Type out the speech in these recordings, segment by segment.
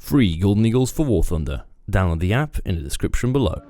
free Golden Eagles for War Thunder. Download the app in the description below.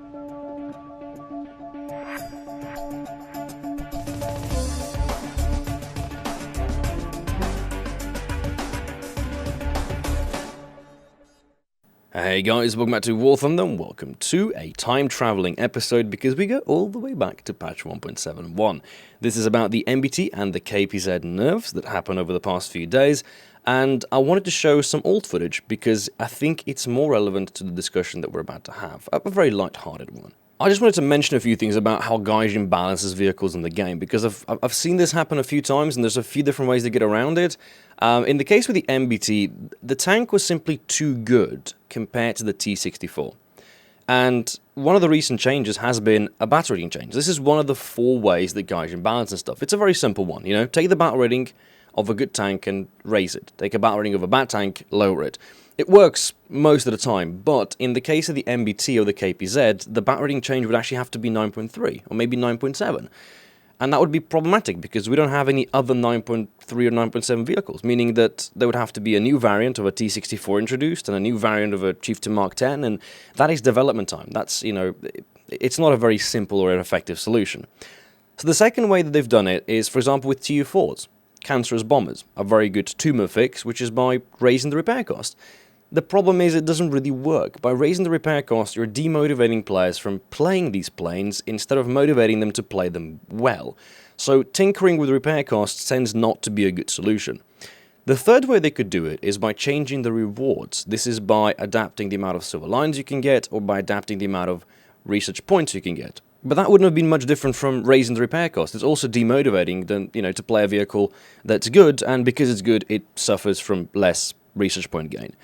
Hey guys, welcome back to War Thunder and welcome to a time-traveling episode because we go all the way back to patch 1.71. This is about the MBT and the KPZ nerfs that happened over the past few days, and I wanted to show some old footage because I think it's more relevant to the discussion that we're about to have, a very light-hearted one. I just wanted to mention a few things about how Gaijin balances vehicles in the game, because I've seen this happen a few times, and there's a few different ways to get around it. In the case with the MBT, the tank was simply too good compared to the T64. And one of the recent changes has been a battle rating change. This is one of the 4 ways that Gaijin balances stuff. It's a very simple one, you know, take the battle rating of a good tank and raise it. Take a battle rating of a bad tank, lower it. It works most of the time, but in the case of the MBT or the KPZ, the battle rating change would actually have to be 9.3 or maybe 9.7. And that would be problematic because we don't have any other 9.3 or 9.7 vehicles, meaning that there would have to be a new variant of a T64 introduced and a new variant of a Chieftain Mark 10, and that is development time. That's, you know, it's not a very simple or effective solution. So the second way that they've done it is, for example, with TU4s, Cancerous Bombers, a very good tumor fix, which is by raising the repair cost. The problem is it doesn't really work. By raising the repair cost, you're demotivating players from playing these planes instead of motivating them to play them well. So tinkering with repair costs tends not to be a good solution. The third way they could do it is by changing the rewards. This is by adapting the amount of silver lines you can get or by adapting the amount of research points you can get. But that wouldn't have been much different from raising the repair cost. It's also demotivating them, you know, to play a vehicle that's good, and because it's good, it suffers from less research point gain.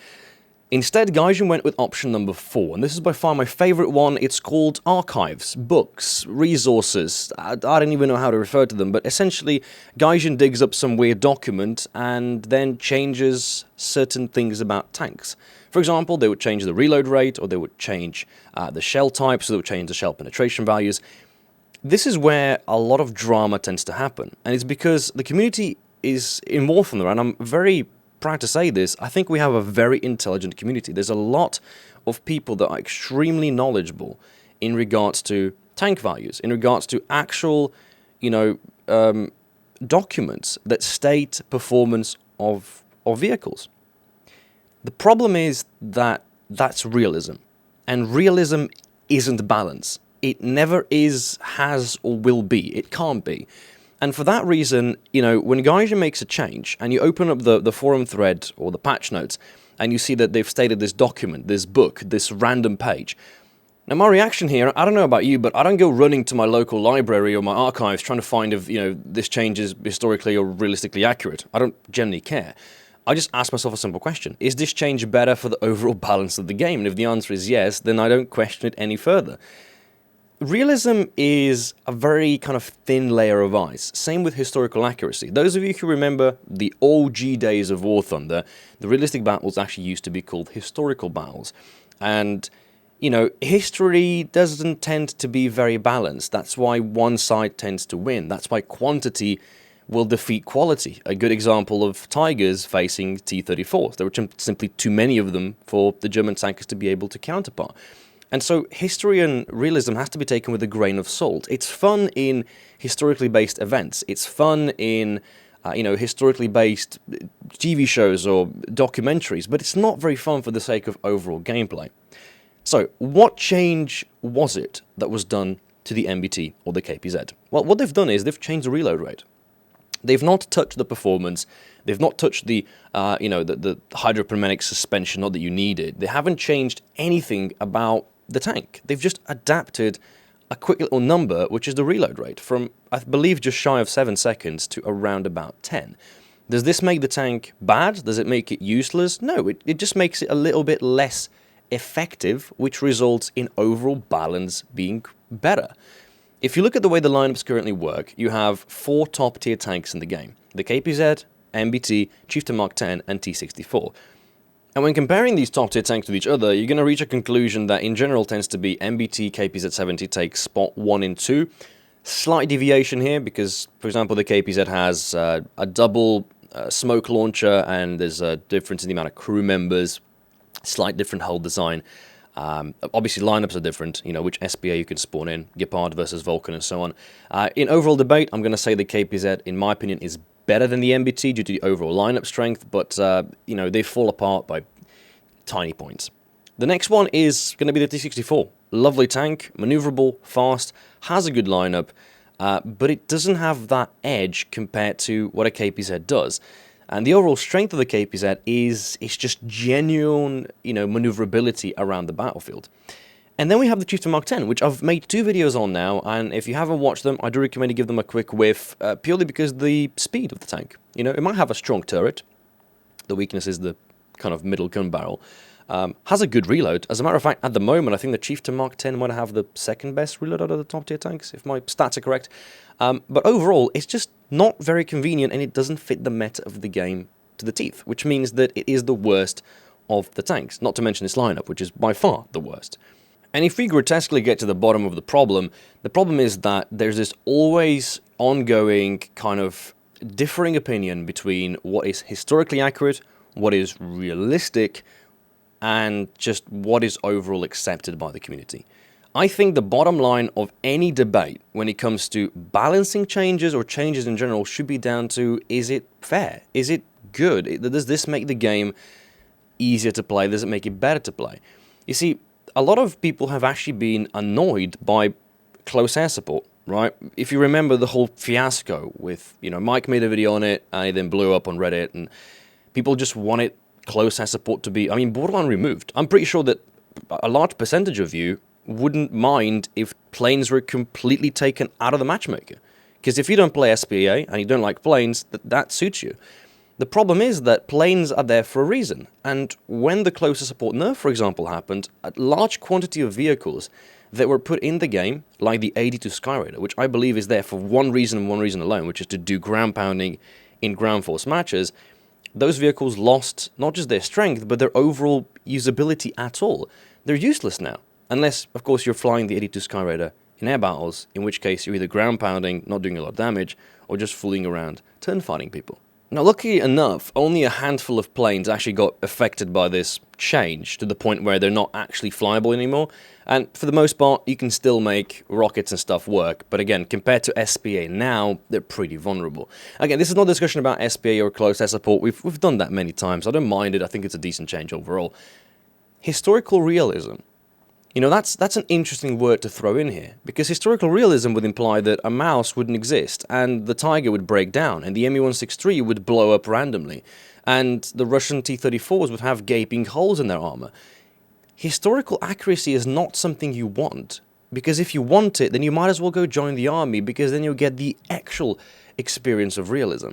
Instead, Gaijin went with option number 4, and this is by far my favorite one. It's called archives, books, resources. I don't even know how to refer to them, but essentially, Gaijin digs up some weird document and then changes certain things about tanks. For example, they would change the reload rate, or they would change the shell type, so they would change the shell penetration values. This is where a lot of drama tends to happen, and it's because the community is in War Thunder, and I'm very proud to say this, I think we have a very intelligent community. There's a lot of people that are extremely knowledgeable in regards to tank values, in regards to actual, you know, documents that state performance of vehicles. The problem is that that's realism, and realism isn't balance. It never is, has, or will be. It can't be. And for that reason, you know, when Gaijin makes a change, and you open up the forum thread or the patch notes, and you see that they've stated this document, this book, this random page. Now, my reaction here, I don't know about you, but I don't go running to my local library or my archives trying to find if, you know, this change is historically or realistically accurate. I don't generally care. I just ask myself a simple question. Is this change better for the overall balance of the game? And if the answer is yes, then I don't question it any further. Realism is a very kind of thin layer of ice. Same with historical accuracy. Those of you who remember the OG days of War Thunder, the realistic battles actually used to be called historical battles. And, you know, history doesn't tend to be very balanced. That's why one side tends to win. That's why quantity will defeat quality. A good example of Tigers facing T-34s. There were simply too many of them for the German tankers to be able to counterpart. And so history and realism has to be taken with a grain of salt. It's fun in historically based events. It's fun in, you know, historically based TV shows or documentaries, but it's not very fun for the sake of overall gameplay. So what change was it that was done to the MBT or the KPZ? Well, what they've done is they've changed the reload rate. They've not touched the performance. They've not touched the, you know, the hydropneumatic suspension, not that you need it. They haven't changed anything about the tank. They've just adapted a quick little number, which is the reload rate, from, I believe, just shy of 7 seconds to around about 10. Does this make the tank bad? Does it make it useless? No, it just makes it a little bit less effective, which results in overall balance being better. If you look at the way the lineups currently work, you have 4 top-tier tanks in the game. The KPZ, MBT, Chieftain Mark 10, and T64. And when comparing these top-tier tanks with each other, you're going to reach a conclusion that in general tends to be MBT KPZ-70 takes spot 1 and 2. Slight deviation here because, for example, the KPZ has a double smoke launcher and there's a difference in the amount of crew members. Slight different hull design. Obviously, lineups are different, which SPA you can spawn in, Gepard versus Vulcan, and so on. In overall debate, I'm going to say the KPZ, in my opinion, is better than the MBT due to the overall lineup strength, but, they fall apart by tiny points. The next one is going to be the T-64. Lovely tank, maneuverable, fast, has a good lineup, but it doesn't have that edge compared to what a KPZ does. And the overall strength of the KPZ is just genuine, maneuverability around the battlefield. And then we have the Chieftain Mark 10, which I've made 2 videos on now, and if you haven't watched them, I do recommend you give them a quick whiff, purely because the speed of the tank. It might have a strong turret. The weakness is the kind of middle gun barrel. Has a good reload. As a matter of fact, at the moment, I think the Chieftain Mark 10 might have the second best reload out of the top tier tanks, if my stats are correct. But overall, it's just not very convenient, and it doesn't fit the meta of the game to the teeth, which means that it is the worst of the tanks, not to mention its lineup, which is by far the worst. And if we grotesquely get to the bottom of the problem is that there's this always ongoing kind of differing opinion between what is historically accurate, what is realistic, and just what is overall accepted by the community. I think the bottom line of any debate when it comes to balancing changes or changes in general should be down to, is it fair? Is it good? Does this make the game easier to play? Does it make it better to play? You see, a lot of people have actually been annoyed by close air support, right? If you remember the whole fiasco with, Mike made a video on it, and it then blew up on Reddit, and people just wanted close air support to be, borderline removed. I'm pretty sure that a large percentage of you wouldn't mind if planes were completely taken out of the matchmaker. Because if you don't play SPA and you don't like planes, that suits you. The problem is that planes are there for a reason, and when the closer support nerf, for example, happened, a large quantity of vehicles that were put in the game, like the 82 Skyraider, which I believe is there for one reason and one reason alone, which is to do ground pounding in ground force matches, those vehicles lost not just their strength, but their overall usability at all. They're useless now. Unless, of course, you're flying the 82 Skyraider in air battles, in which case you're either ground pounding, not doing a lot of damage, or just fooling around, turn fighting people. Now, luckily enough, only a handful of planes actually got affected by this change, to the point where they're not actually flyable anymore, and for the most part, you can still make rockets and stuff work, but again, compared to SPA now, they're pretty vulnerable. Again, this is not a discussion about SPA or close air support, we've done that many times, I don't mind it, I think it's a decent change overall. Historical realism. That's an interesting word to throw in here, because historical realism would imply that a mouse wouldn't exist, and the Tiger would break down, and the Me-163 would blow up randomly, and the Russian T-34s would have gaping holes in their armor. Historical accuracy is not something you want, because if you want it, then you might as well go join the army, because then you'll get the actual experience of realism.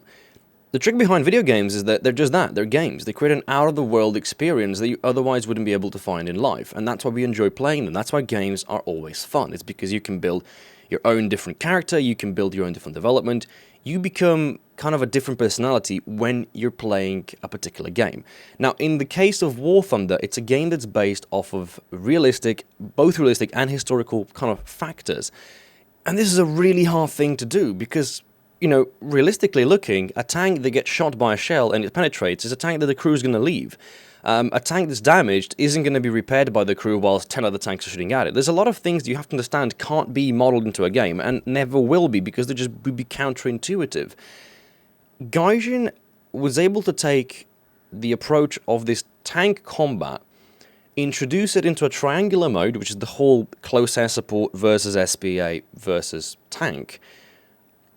The trick behind video games is that they're just that, they're games. They create an out-of-the-world experience that you otherwise wouldn't be able to find in life, and that's why we enjoy playing them. That's why games are always fun. It's because you can build your own different character, you can build your own different development, you become kind of a different personality when you're playing a particular game. Now, in the case of War Thunder, it's a game that's based off of both realistic and historical kind of factors. And this is a really hard thing to do, because realistically looking, a tank that gets shot by a shell and it penetrates is a tank that the crew is going to leave. A tank that's damaged isn't going to be repaired by the crew whilst 10 other tanks are shooting at it. There's a lot of things that you have to understand can't be modeled into a game, and never will be, because they just would be counterintuitive. Gaijin was able to take the approach of this tank combat, introduce it into a triangular mode, which is the whole close air support versus SPA versus tank,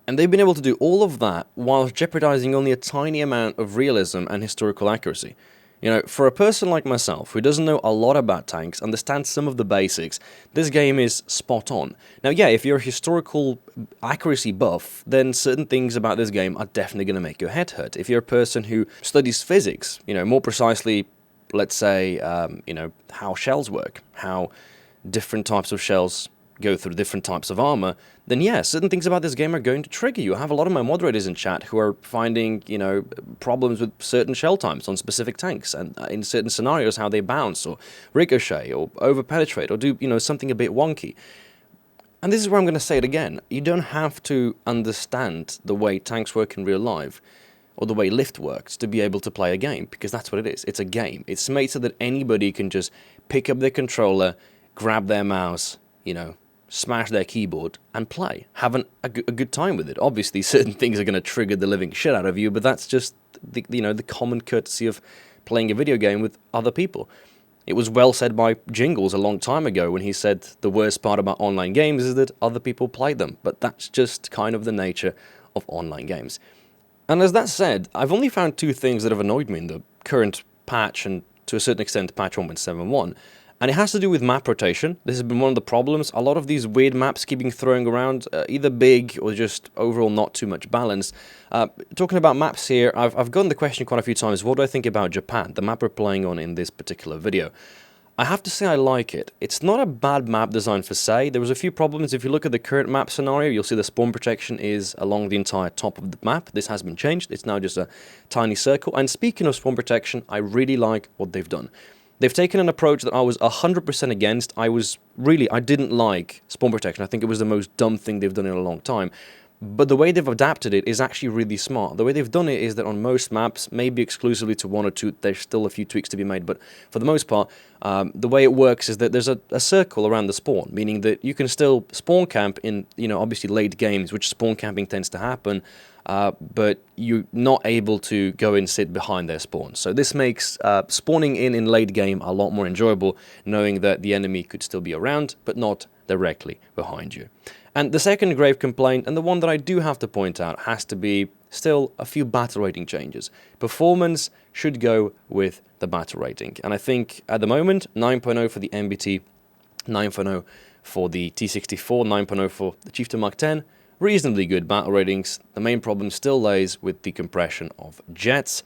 and they've been able to do all of that while jeopardizing only a tiny amount of realism and historical accuracy. For a person like myself, who doesn't know a lot about tanks, understands some of the basics, this game is spot on. Now, yeah, if you're a historical accuracy buff, then certain things about this game are definitely going to make your head hurt. If you're a person who studies physics, more precisely, let's say, how shells work, how different types of shells go through different types of armor, then yeah, certain things about this game are going to trigger you. I have a lot of my moderators in chat who are finding, problems with certain shell times on specific tanks, and in certain scenarios how they bounce, or ricochet, or over-penetrate, or do, something a bit wonky. And this is where I'm going to say it again. You don't have to understand the way tanks work in real life. or the way Lift works to be able to play a game, because that's what it is. It's a game. It's made so that anybody can just pick up their controller, grab their mouse, smash their keyboard and play, have a good time with it. Obviously, certain things are going to trigger the living shit out of you, but that's just the common courtesy of playing a video game with other people. It was well said by Jingles a long time ago when he said the worst part about online games is that other people play them, but that's just kind of the nature of online games. And as that said, I've only found two things that have annoyed me in the current patch, and to a certain extent patch 1.71, and it has to do with map rotation. This has been one of the problems. A lot of these weird maps keep being thrown around, either big or just overall not too much balance. Talking about maps here, I've gotten the question quite a few times, what do I think about Japan, the map we're playing on in this particular video? I have to say I like it. It's not a bad map design per se. There was a few problems. If you look at the current map scenario, you'll see the spawn protection is along the entire top of the map. This has been changed. It's now just a tiny circle. And speaking of spawn protection, I really like what they've done. They've taken an approach that I was 100% against. I didn't like spawn protection. I think it was the most dumb thing they've done in a long time. But the way they've adapted it is actually really smart. The way they've done it is that on most maps, maybe exclusively to one or two, there's still a few tweaks to be made, but for the most part, the way it works is that there's a circle around the spawn, meaning that you can still spawn camp in, obviously late games, which spawn camping tends to happen, but you're not able to go and sit behind their spawn. So this makes spawning in late game a lot more enjoyable, knowing that the enemy could still be around, but not directly behind you. And the second grave complaint, and the one that I do have to point out, has to be still a few battle rating changes. Performance should go with the battle rating. And I think at the moment, 9.0 for the MBT, 9.0 for the T64, 9.0 for the Chieftain Mark 10, reasonably good battle ratings. The main problem still lays with the compression of jets,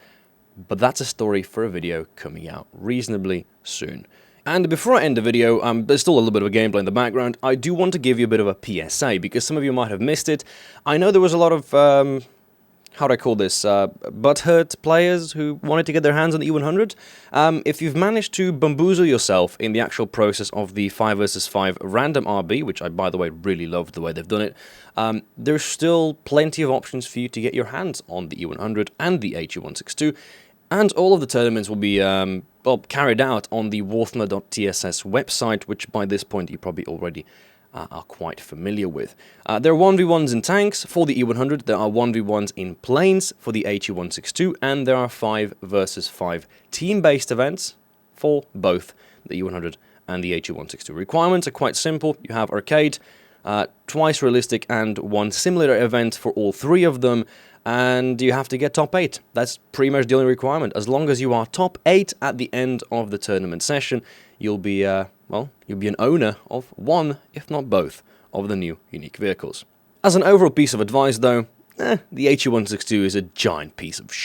but that's a story for a video coming out reasonably soon. And before I end the video, there's still a little bit of a gameplay in the background. I do want to give you a bit of a PSA, because some of you might have missed it. I know there was a lot of, how do I call this, butthurt players who wanted to get their hands on the E100. If you've managed to bamboozle yourself in the actual process of the 5 vs 5 random RB, which I, by the way, really loved the way they've done it, there's still plenty of options for you to get your hands on the E100 and the HE162. And all of the tournaments will be carried out on the Warthner.tss website, which by this point you probably already are quite familiar with. There are 1v1s in tanks for the E100, there are 1v1s in planes for the HE162, and there are 5 vs 5 team-based events for both the E100 and the HE162. Requirements are quite simple. You have arcade, twice realistic, and one simulator event for all 3 of them. And you have to get top 8. That's pretty much the only requirement. As long as you are top 8 at the end of the tournament session, you'll be, you'll be an owner of one, if not both, of the new unique vehicles. As an overall piece of advice, though, the HE162 is a giant piece of shit.